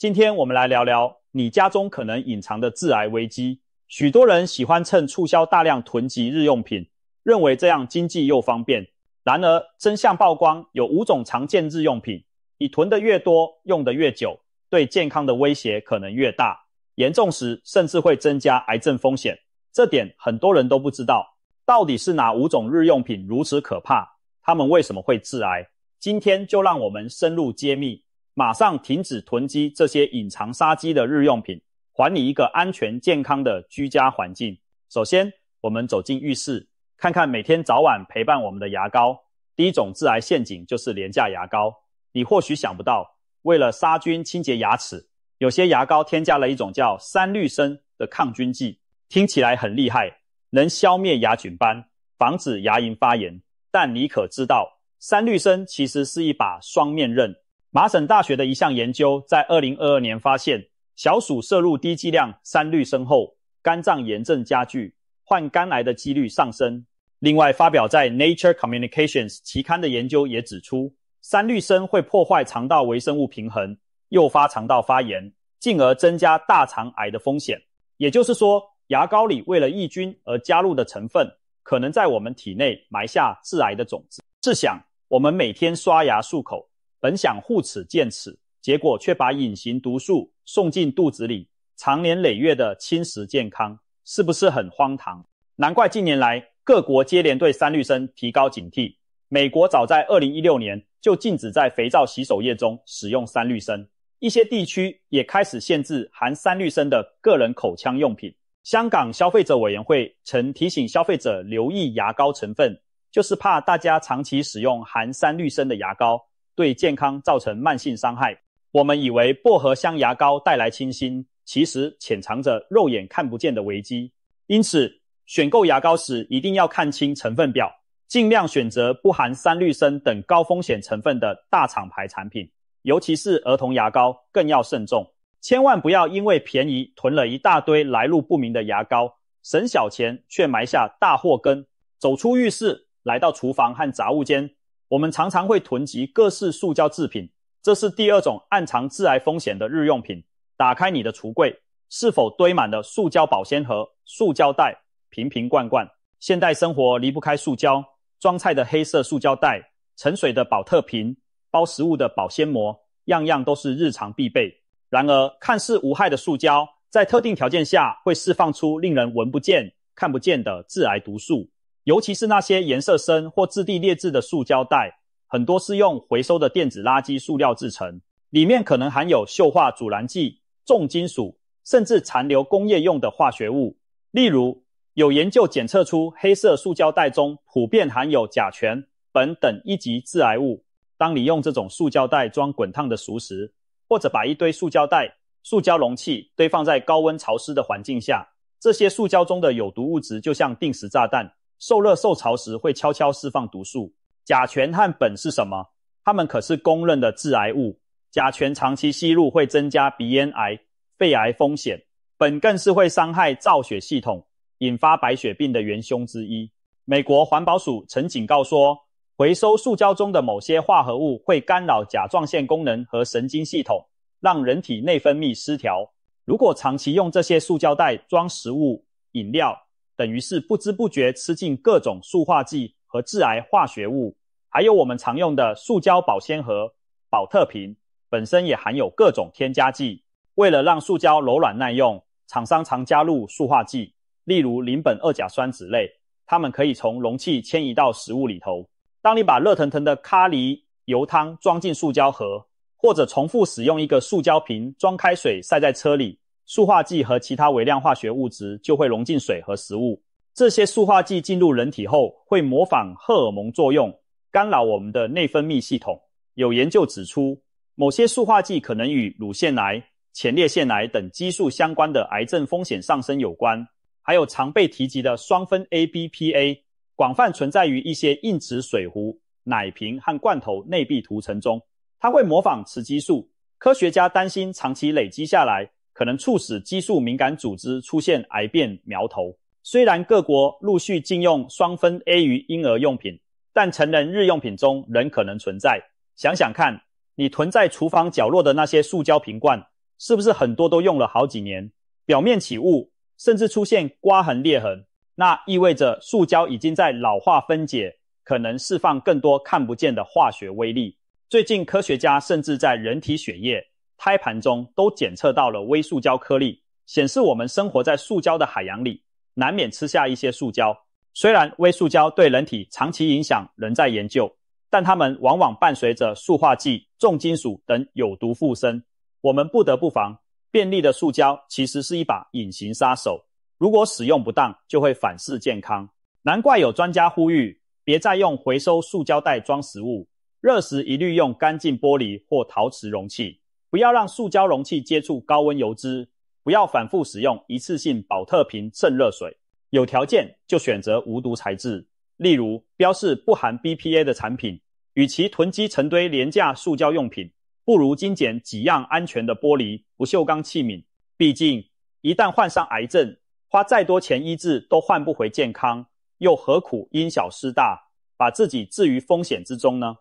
今天我们来聊聊你家中可能隐藏的致癌危机。许多人喜欢趁促销大量囤积日用品，认为这样经济又方便。然而真相曝光，有5种常见日用品，你囤得越多，用得越久，对健康的威胁可能越大，严重时甚至会增加癌症风险。这点很多人都不知道。到底是哪5种日用品如此可怕？它们为什么会致癌？今天就让我们深入揭秘，马上停止囤积这些隐藏杀机的日用品，还你一个安全健康的居家环境。首先，我们走进浴室，看看每天早晚陪伴我们的牙膏。第一种致癌陷阱就是廉价牙膏。你或许想不到，为了杀菌清洁牙齿，有些牙膏添加了一种叫3氯生的抗菌剂，听起来很厉害，能消灭牙菌斑，防止牙龈发炎。但你可知道，3氯生其实是一把双面刃。麻省大学的一项研究在2022年发现，小鼠摄入低剂量3氯生后，肝脏炎症加剧，患肝癌的几率上升。另外，发表在 Nature Communications 期刊的研究也指出，3氯生会破坏肠道微生物平衡，诱发肠道发炎，进而增加大肠癌的风险。也就是说，牙膏里为了抑菌而加入的成分，可能在我们体内埋下致癌的种子。试想，我们每天刷牙漱口，本想护齿健齿，结果却把隐形毒素送进肚子里，长年累月的侵蚀健康，是不是很荒唐？难怪近年来各国接连对3氯生提高警惕。美国早在2016年就禁止在肥皂洗手液中使用3氯生，一些地区也开始限制含3氯生的个人口腔用品。香港消费者委员会曾提醒消费者留意牙膏成分，就是怕大家长期使用含3氯生的牙膏，对健康造成慢性伤害。我们以为薄荷香牙膏带来清新，其实潜藏着肉眼看不见的危机。因此，选购牙膏时一定要看清成分表，尽量选择不含3氯生等高风险成分的大厂牌产品，尤其是儿童牙膏更要慎重。千万不要因为便宜囤了一大堆来路不明的牙膏，省小钱却埋下大祸根。走出浴室，来到厨房和杂物间，我们常常会囤积各式塑胶制品，这是第2种暗藏致癌风险的日用品。打开你的橱柜，是否堆满了塑胶保鲜盒、塑胶袋、瓶瓶罐罐？现代生活离不开塑胶，装菜的黑色塑胶袋、盛水的保特瓶、包食物的保鲜膜，样样都是日常必备。然而，看似无害的塑胶，在特定条件下会释放出令人闻不见、看不见的致癌毒素。尤其是那些颜色深或质地劣质的塑胶袋，很多是用回收的电子垃圾塑料制成，里面可能含有溴化阻燃剂、重金属，甚至残留工业用的化学物。例如，有研究检测出黑色塑胶袋中普遍含有甲醛、苯等1级致癌物。当你用这种塑胶袋装滚烫的熟食，或者把一堆塑胶袋、塑胶容器堆放在高温潮湿的环境下，这些塑胶中的有毒物质就像定时炸弹，受热受潮时会悄悄释放毒素。甲醛和苯是什么？它们可是公认的致癌物。甲醛长期吸入会增加鼻咽癌、肺癌风险，苯更是会伤害造血系统，引发白血病的元凶之一。美国环保署曾警告说，回收塑胶中的某些化合物会干扰甲状腺功能和神经系统，让人体内分泌失调。如果长期用这些塑胶袋装食物、饮料，等于是不知不觉吃进各种塑化剂和致癌化学物。还有我们常用的塑胶保鲜盒、保特瓶，本身也含有各种添加剂。为了让塑胶柔软耐用，厂商常加入塑化剂，例如邻苯二甲酸酯类，它们可以从容器迁移到食物里头。当你把热腾腾的咖喱油汤装进塑胶盒，或者重复使用一个塑胶瓶装开水晒在车里，塑化剂和其他微量化学物质就会溶进水和食物。这些塑化剂进入人体后，会模仿荷尔蒙作用，干扰我们的内分泌系统。有研究指出，某些塑化剂可能与乳腺癌、前列腺癌等激素相关的癌症风险上升有关。还有常被提及的双酚 ABPA，广泛存在于一些硬质水壶、奶瓶和罐头内壁涂层中，它会模仿雌激素。科学家担心长期累积下来，可能促使激素敏感组织出现癌变苗头。虽然各国陆续禁用双酚 A 于婴儿用品，但成人日用品中仍可能存在。想想看，你囤在厨房角落的那些塑胶瓶罐，是不是很多都用了好几年，表面起雾，甚至出现刮痕裂痕？那意味着塑胶已经在老化分解，可能释放更多看不见的化学威力。最近科学家甚至在人体血液、胎盘中都检测到了微塑胶颗粒，显示我们生活在塑胶的海洋里，难免吃下一些塑胶。虽然微塑胶对人体长期影响仍在研究，但它们往往伴随着塑化剂、重金属等有毒附身。我们不得不防，便利的塑胶其实是一把隐形杀手，如果使用不当，就会反噬健康。难怪有专家呼吁，别再用回收塑胶袋装食物，热食一律用干净玻璃或陶瓷容器，不要让塑胶容器接触高温油脂，不要反复使用一次性保特瓶渗热水，有条件就选择无毒材质，例如标示不含 BPA 的产品。与其囤积成堆廉价塑胶用品，不如精简几样安全的玻璃、不锈钢器皿。毕竟一旦患上癌症，花再多钱医治都换不回健康，又何苦因小失大，把自己置于风险之中呢？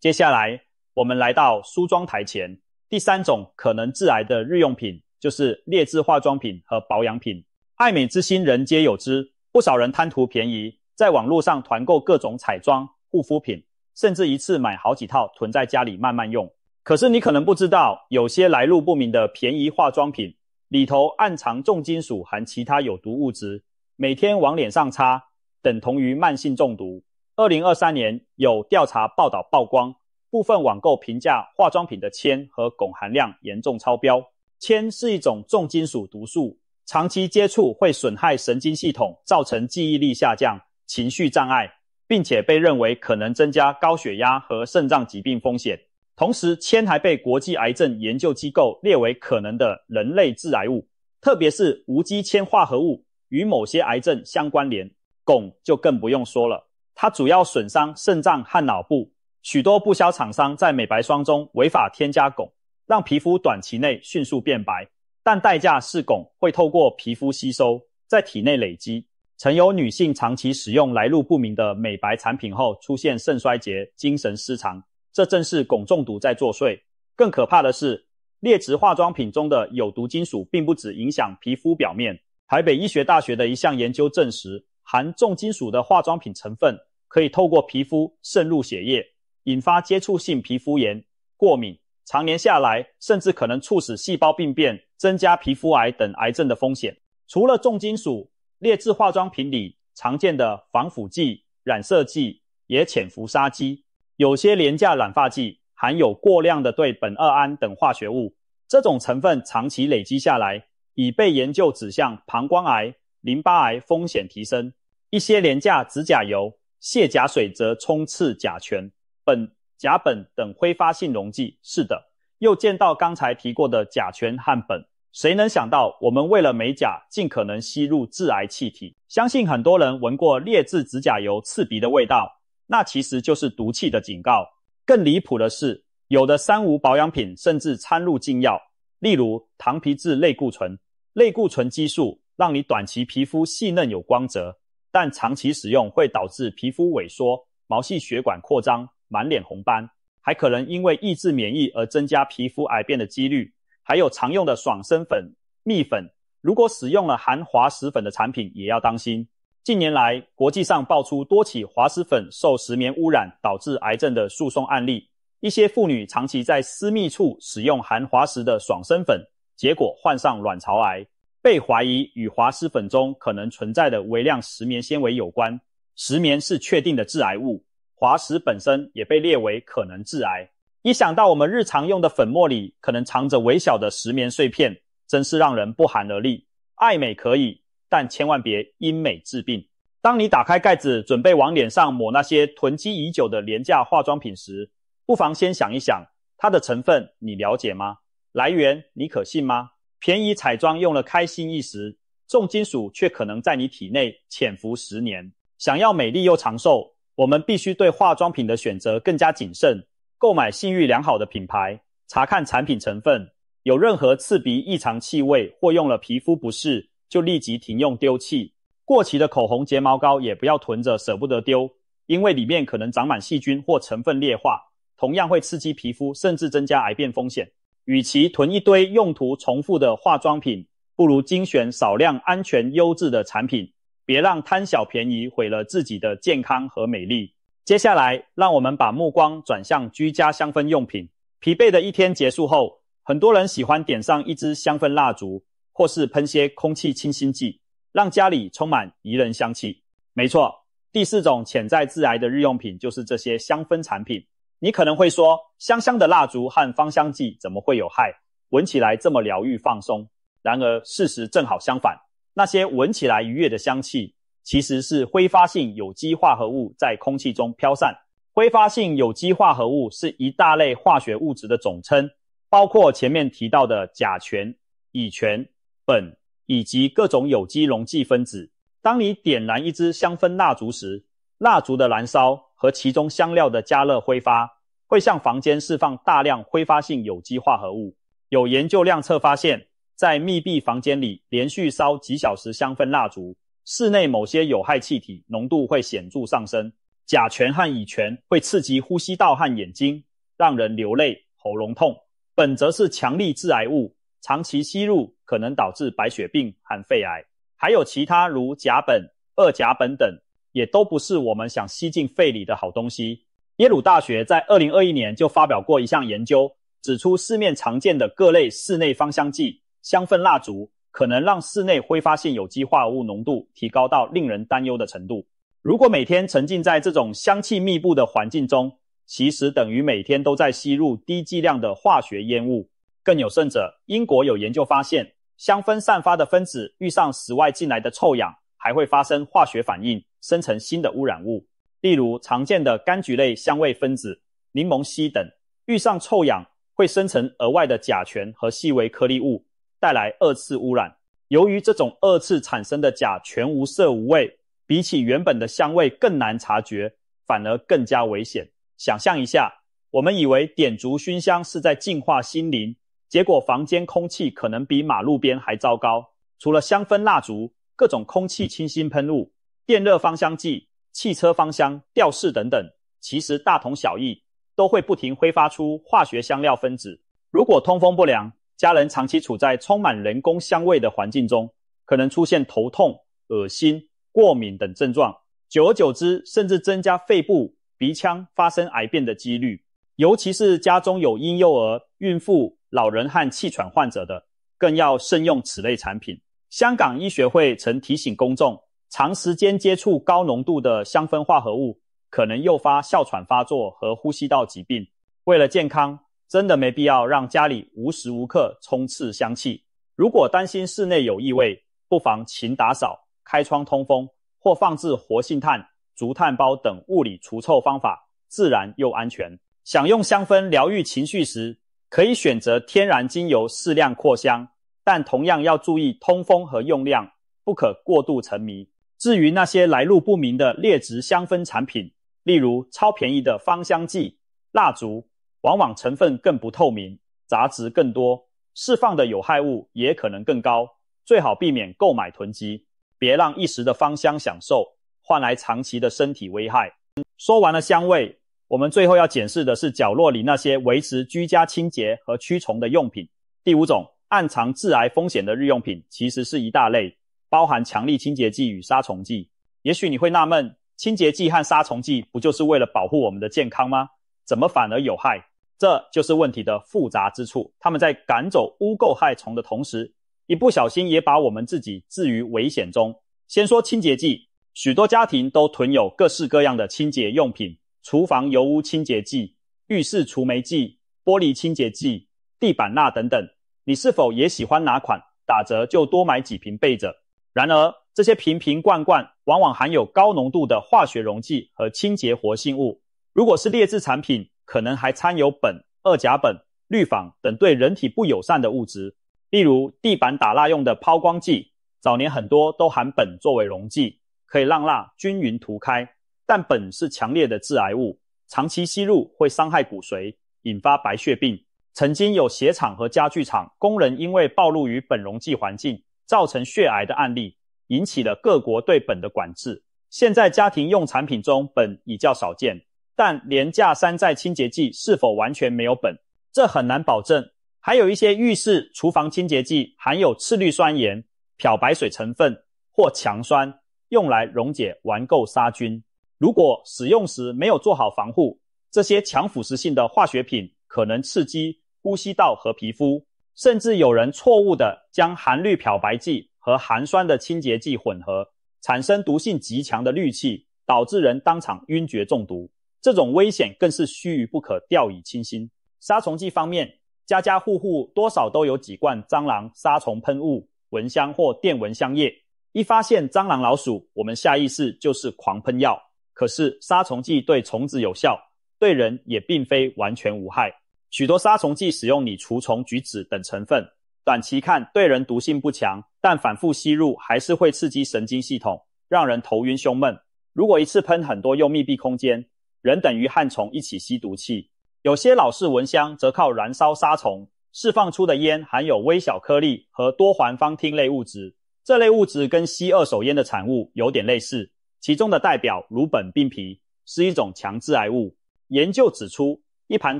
接下来我们来到梳妆台前，第三种可能致癌的日用品就是劣质化妆品和保养品。爱美之心人皆有之，不少人贪图便宜，在网络上团购各种彩妆、护肤品，甚至一次买好几套囤在家里慢慢用。可是你可能不知道，有些来路不明的便宜化妆品里头暗藏重金属含其他有毒物质，每天往脸上擦，等同于慢性中毒。2023年有调查报道曝光，部分网购平价化妆品的铅和汞含量严重超标。铅是一种重金属毒素，长期接触会损害神经系统，造成记忆力下降、情绪障碍，并且被认为可能增加高血压和肾脏疾病风险。同时，铅还被国际癌症研究机构列为可能的人类致癌物，特别是无机铅化合物与某些癌症相关联。汞就更不用说了，它主要损伤肾脏和脑部，许多不肖厂商在美白霜中违法添加汞，让皮肤短期内迅速变白，但代价是汞会透过皮肤吸收，在体内累积。曾有女性长期使用来路不明的美白产品后出现肾衰竭、精神失常，这正是汞中毒在作祟。更可怕的是，劣质化妆品中的有毒金属并不只影响皮肤表面。台北医学大学的一项研究证实，含重金属的化妆品成分可以透过皮肤渗入血液，引发接触性皮肤炎、过敏，常年下来甚至可能促使细胞病变，增加皮肤癌等癌症的风险。除了重金属，劣质化妆品里常见的防腐剂、染色剂也潜伏杀机，有些廉价染发剂含有过量的对苯二胺等化学物，这种成分长期累积下来，已被研究指向膀胱癌、淋巴癌风险提升。一些廉价指甲油、卸甲水则充斥甲醛、苯、甲苯等挥发性溶剂。是的，又见到刚才提过的甲醛和苯。谁能想到我们为了美甲尽可能吸入致癌气体？相信很多人闻过劣质指甲油刺鼻的味道，那其实就是毒气的警告。更离谱的是，有的三无保养品甚至掺入禁药，例如糖皮质类固醇。类固醇激素让你短期皮肤细嫩有光泽，但长期使用会导致皮肤萎缩、毛细血管扩张、满脸红斑，还可能因为抑制免疫而增加皮肤癌变的几率。还有常用的爽身粉、蜜粉，如果使用了含滑石粉的产品也要当心。近年来，国际上爆出多起滑石粉受石棉污染导致癌症的诉讼案例。一些妇女长期在私密处使用含滑石的爽身粉，结果患上卵巢癌，被怀疑与滑石粉中可能存在的微量石棉纤维有关。石棉是确定的致癌物，滑石本身也被列为可能致癌。一想到我们日常用的粉末里可能藏着微小的石棉碎片，真是让人不寒而栗。爱美可以，但千万别因美治病。当你打开盖子准备往脸上抹那些囤积已久的廉价化妆品时，不妨先想一想，它的成分你了解吗？来源你可信吗？便宜彩妆用了开心一时，重金属却可能在你体内潜伏10年。想要美丽又长寿，我们必须对化妆品的选择更加谨慎。购买信誉良好的品牌，查看产品成分，有任何刺鼻异常气味或用了皮肤不适，就立即停用丢弃。过期的口红、睫毛膏也不要囤着舍不得丢，因为里面可能长满细菌或成分劣化，同样会刺激皮肤，甚至增加癌变风险。与其囤一堆用途重复的化妆品，不如精选少量安全优质的产品，别让贪小便宜毁了自己的健康和美丽。接下来，让我们把目光转向居家香氛用品。疲惫的一天结束后，很多人喜欢点上一支香氛蜡烛，或是喷些空气清新剂，让家里充满宜人香气。没错，第4种潜在致癌的日用品就是这些香氛产品。你可能会说，香香的蜡烛和芳香剂怎么会有害？闻起来这么疗愈放松。然而事实正好相反，那些闻起来愉悦的香气，其实是挥发性有机化合物在空气中飘散。挥发性有机化合物是一大类化学物质的总称，包括前面提到的甲醛、乙醛、苯以及各种有机溶剂分子。当你点燃一支香氛蜡烛时，蜡烛的燃烧和其中香料的加热挥发，会向房间释放大量挥发性有机化合物。有研究量测发现，在密闭房间里连续烧几小时香氛蜡烛，室内某些有害气体浓度会显著上升。甲醛和乙醛会刺激呼吸道和眼睛，让人流泪、喉咙痛。苯则是强力致癌物，长期吸入可能导致白血病和肺癌。还有其他如甲苯、二甲苯等，也都不是我们想吸进肺里的好东西。耶鲁大学在2021年就发表过一项研究，指出市面常见的各类室内芳香剂、香氛蜡烛可能让室内挥发性有机化合物浓度提高到令人担忧的程度。如果每天沉浸在这种香气密布的环境中，其实等于每天都在吸入低剂量的化学烟雾。更有甚者，英国有研究发现，香氛散发的分子遇上室外进来的臭氧，还会发生化学反应，生成新的污染物。例如常见的柑橘类香味分子、柠檬烯等，遇上臭氧会生成额外的甲醛和细微颗粒物，带来二次污染。由于这种二次产生的甲醛无色无味，比起原本的香味更难察觉，反而更加危险。想象一下，我们以为点烛熏香是在净化心灵，结果房间空气可能比马路边还糟糕。除了香氛蜡烛，各种空气清新喷雾、电热芳香剂、汽车芳香、吊饰等等，其实大同小异，都会不停挥发出化学香料分子。如果通风不良，家人长期处在充满人工香味的环境中，可能出现头痛、恶心、过敏等症状，久而久之，甚至增加肺部、鼻腔发生癌变的几率。尤其是家中有婴幼儿、孕妇、老人和气喘患者的，更要慎用此类产品。香港医学会曾提醒公众，长时间接触高浓度的香氛化合物，可能诱发哮喘发作和呼吸道疾病。为了健康，真的没必要让家里无时无刻充斥香气。如果担心室内有异味，不妨勤打扫、开窗通风，或放置活性炭、竹炭包等物理除臭方法，自然又安全。想用香氛疗愈情绪时，可以选择天然精油适量扩香，但同样要注意通风和用量，不可过度沉迷。至于那些来路不明的劣质香氛产品，例如超便宜的芳香剂、蜡烛，往往成分更不透明，杂质更多，释放的有害物也可能更高，最好避免购买囤积，别让一时的芳香享受换来长期的身体危害。说完了香味，我们最后要检视的是角落里那些维持居家清洁和驱虫的用品。第5种，暗藏致癌风险的日用品，其实是一大类，包含强力清洁剂与杀虫剂。也许你会纳闷，清洁剂和杀虫剂不就是为了保护我们的健康吗？怎么反而有害？这就是问题的复杂之处。他们在赶走污垢害虫的同时，一不小心也把我们自己置于危险中。先说清洁剂，许多家庭都囤有各式各样的清洁用品，厨房油污清洁剂、浴室除霉剂、玻璃清洁剂、地板蜡等等。你是否也喜欢哪款？打折就多买几瓶备着。然而，这些瓶瓶罐罐往往含有高浓度的化学溶剂和清洁活性物。如果是劣质产品，可能还掺有苯、二甲苯、氯仿等对人体不友善的物质。例如地板打蜡用的抛光剂，早年很多都含苯作为溶剂，可以让蜡均匀涂开，但苯是强烈的致癌物，长期吸入会伤害骨髓，引发白血病。曾经有鞋厂和家具厂工人因为暴露于苯溶剂环境，造成血癌的案例，引起了各国对苯的管制。现在家庭用产品中苯已较少见，但廉价山寨清洁剂是否完全没有苯，这很难保证。还有一些浴室、厨房清洁剂含有次氯酸盐、漂白水成分或强酸，用来溶解顽垢杀菌。如果使用时没有做好防护，这些强腐蚀性的化学品可能刺激呼吸道和皮肤，甚至有人错误地将含氯漂白剂和含酸的清洁剂混合，产生毒性极强的氯气，导致人当场晕厥中毒。这种危险更是须臾不可掉以轻心。杀虫剂方面，家家户户多少都有几罐蟑螂杀虫喷雾、蚊香或电蚊香液。一发现蟑螂老鼠，我们下意识就是狂喷药。可是杀虫剂对虫子有效，对人也并非完全无害。许多杀虫剂使用拟除虫菊酯等成分，短期看对人毒性不强，但反复吸入还是会刺激神经系统，让人头晕胸闷。如果一次喷很多又密闭空间，人等于和虫一起吸毒气。有些老式蚊香则靠燃烧杀虫，释放出的烟含有微小颗粒和多环芳烃类物质，这类物质跟吸二手烟的产物有点类似，其中的代表鲁苯并芘是一种强致癌物。研究指出，一盘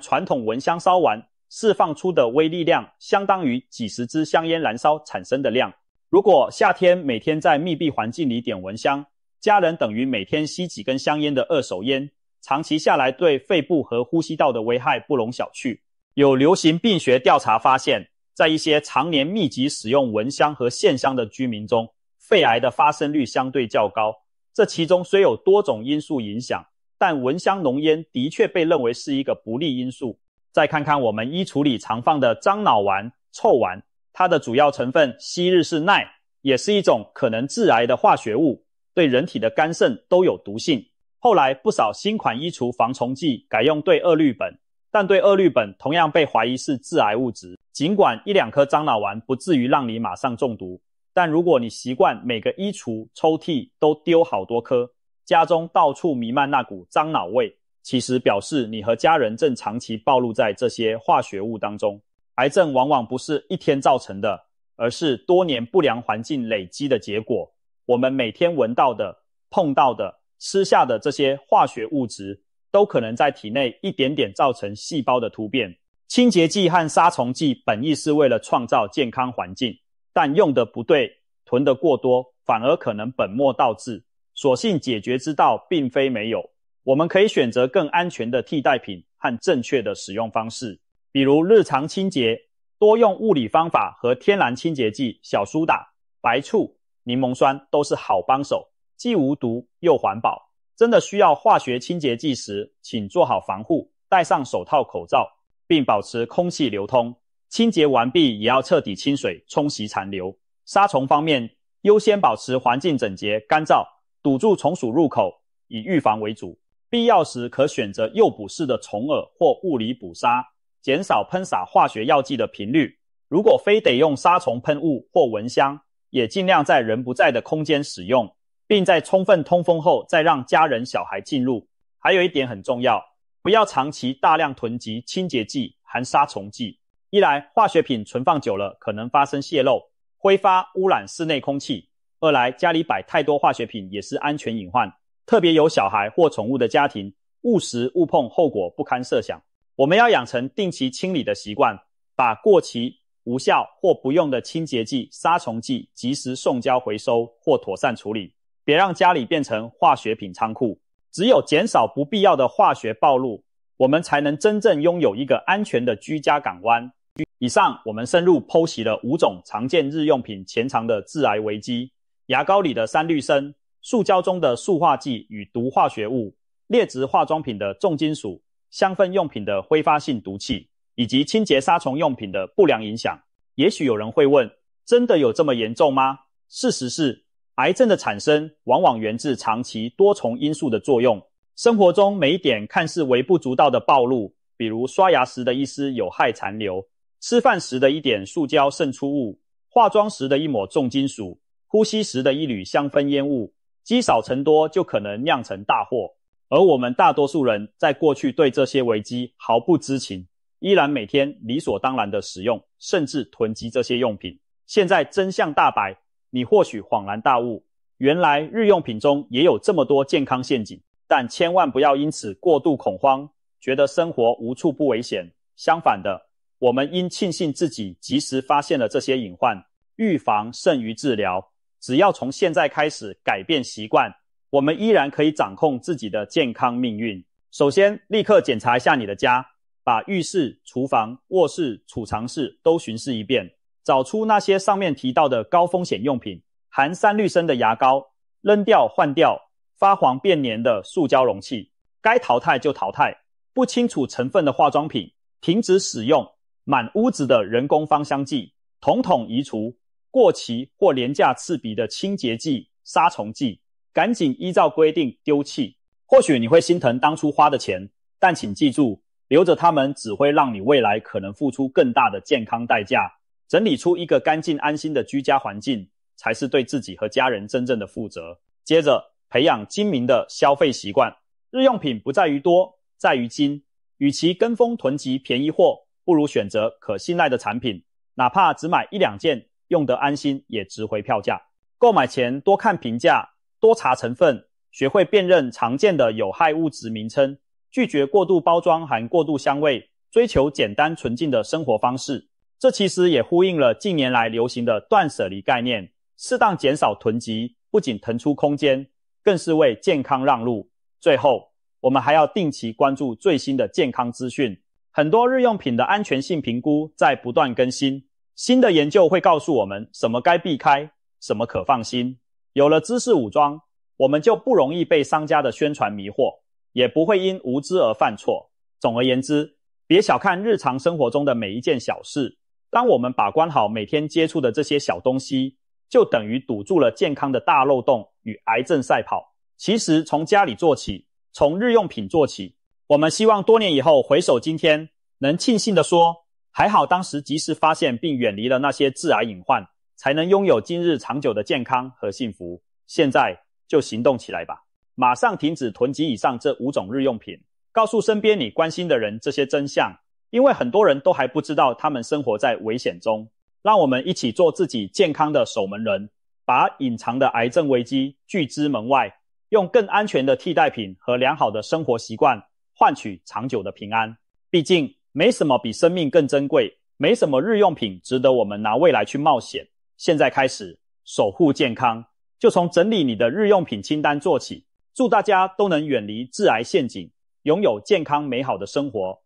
传统蚊香烧完，释放出的微粒量相当于几十支香烟燃烧产生的量。如果夏天每天在密闭环境里点蚊香，家人等于每天吸几根香烟的二手烟，长期下来对肺部和呼吸道的危害不容小觑。有流行病学调查发现，在一些常年密集使用蚊香和线香的居民中，肺癌的发生率相对较高。这其中虽有多种因素影响，但蚊香浓烟的确被认为是一个不利因素。再看看我们衣橱里常放的樟脑丸、臭丸，它的主要成分昔日是氖，也是一种可能致癌的化学物，对人体的肝肾都有毒性。后来不少新款衣橱防虫剂改用对二氯苯，但对二氯苯同样被怀疑是致癌物质。尽管一两颗樟脑丸不至于让你马上中毒，但如果你习惯每个衣橱、抽屉都丢好多颗，家中到处弥漫那股樟脑味，其实表示你和家人正长期暴露在这些化学物当中。癌症往往不是一天造成的，而是多年不良环境累积的结果。我们每天闻到的、碰到的、吃下的这些化学物质，都可能在体内一点点造成细胞的突变。清洁剂和杀虫剂本意是为了创造健康环境，但用得不对，囤得过多，反而可能本末倒置。所幸解决之道并非没有，我们可以选择更安全的替代品和正确的使用方式，比如日常清洁，多用物理方法和天然清洁剂小苏打、白醋、柠檬酸都是好帮手，既无毒又环保。真的需要化学清洁剂时，请做好防护，戴上手套口罩，并保持空气流通。清洁完毕也要彻底清水冲洗残留。杀虫方面，优先保持环境整洁干燥，堵住虫鼠入口，以预防为主。必要时可选择诱捕式的虫饵或物理捕杀，减少喷洒化学药剂的频率。如果非得用杀虫喷雾或蚊香，也尽量在人不在的空间使用，并在充分通风后再让家人小孩进入。还有一点很重要，不要长期大量囤积清洁剂含杀虫剂。一来化学品存放久了可能发生泄漏，挥发污染室内空气；二来家里摆太多化学品也是安全隐患，特别有小孩或宠物的家庭，误食误碰后果不堪设想。我们要养成定期清理的习惯，把过期、无效或不用的清洁剂、杀虫剂及时送交回收或妥善处理，别让家里变成化学品仓库。只有减少不必要的化学暴露，我们才能真正拥有一个安全的居家港湾。以上我们深入剖析了5种常见日用品潜藏的致癌危机：牙膏里的三氯砷、塑胶中的塑化剂与毒化学物、劣质化妆品的重金属、香氛用品的挥发性毒气，以及清洁杀虫用品的不良影响。也许有人会问，真的有这么严重吗？事实是，癌症的产生往往源自长期多重因素的作用。生活中每一点看似微不足道的暴露，比如刷牙时的一丝有害残留，吃饭时的一点塑胶渗出物，化妆时的一抹重金属，呼吸时的一缕香氛烟雾，积少成多就可能酿成大祸。而我们大多数人在过去对这些危机毫不知情，依然每天理所当然的使用，甚至囤积这些用品。现在真相大白，你或许恍然大悟，原来日用品中也有这么多健康陷阱。但千万不要因此过度恐慌，觉得生活无处不危险。相反的，我们应庆幸自己及时发现了这些隐患，预防胜于治疗。只要从现在开始改变习惯，我们依然可以掌控自己的健康命运。首先，立刻检查一下你的家，把浴室、厨房、卧室、储藏室都巡视一遍，找出那些上面提到的高风险用品，含3氯砷的牙膏，扔掉换掉，发黄变黏的塑胶容器，该淘汰就淘汰，不清楚成分的化妆品停止使用，满屋子的人工芳香剂统统移除，过期或廉价刺鼻的清洁剂、杀虫剂赶紧依照规定丢弃。或许你会心疼当初花的钱，但请记住，留着它们只会让你未来可能付出更大的健康代价。整理出一个干净安心的居家环境，才是对自己和家人真正的负责。接着，培养精明的消费习惯。日用品不在于多，在于精。与其跟风囤积便宜货，不如选择可信赖的产品，哪怕只买1-2件，用得安心也值回票价。购买前多看评价，多查成分，学会辨认常见的有害物质名称，拒绝过度包装含过度香味，追求简单纯净的生活方式。这其实也呼应了近年来流行的断舍离概念，适当减少囤积，不仅腾出空间，更是为健康让路。最后，我们还要定期关注最新的健康资讯，很多日用品的安全性评估在不断更新，新的研究会告诉我们什么该避开，什么可放心。有了知识武装，我们就不容易被商家的宣传迷惑，也不会因无知而犯错。总而言之，别小看日常生活中的每一件小事，当我们把关好每天接触的这些小东西，就等于堵住了健康的大漏洞与癌症赛跑。其实从家里做起，从日用品做起，我们希望多年以后回首今天，能庆幸地说，还好当时及时发现并远离了那些致癌隐患，才能拥有今日长久的健康和幸福。现在就行动起来吧，马上停止囤积以上这5种日用品，告诉身边你关心的人这些真相，因为很多人都还不知道他们生活在危险中。让我们一起做自己健康的守门人，把隐藏的癌症危机拒之门外，用更安全的替代品和良好的生活习惯换取长久的平安。毕竟没什么比生命更珍贵，没什么日用品值得我们拿未来去冒险。现在开始守护健康，就从整理你的日用品清单做起。祝大家都能远离致癌陷阱，拥有健康美好的生活。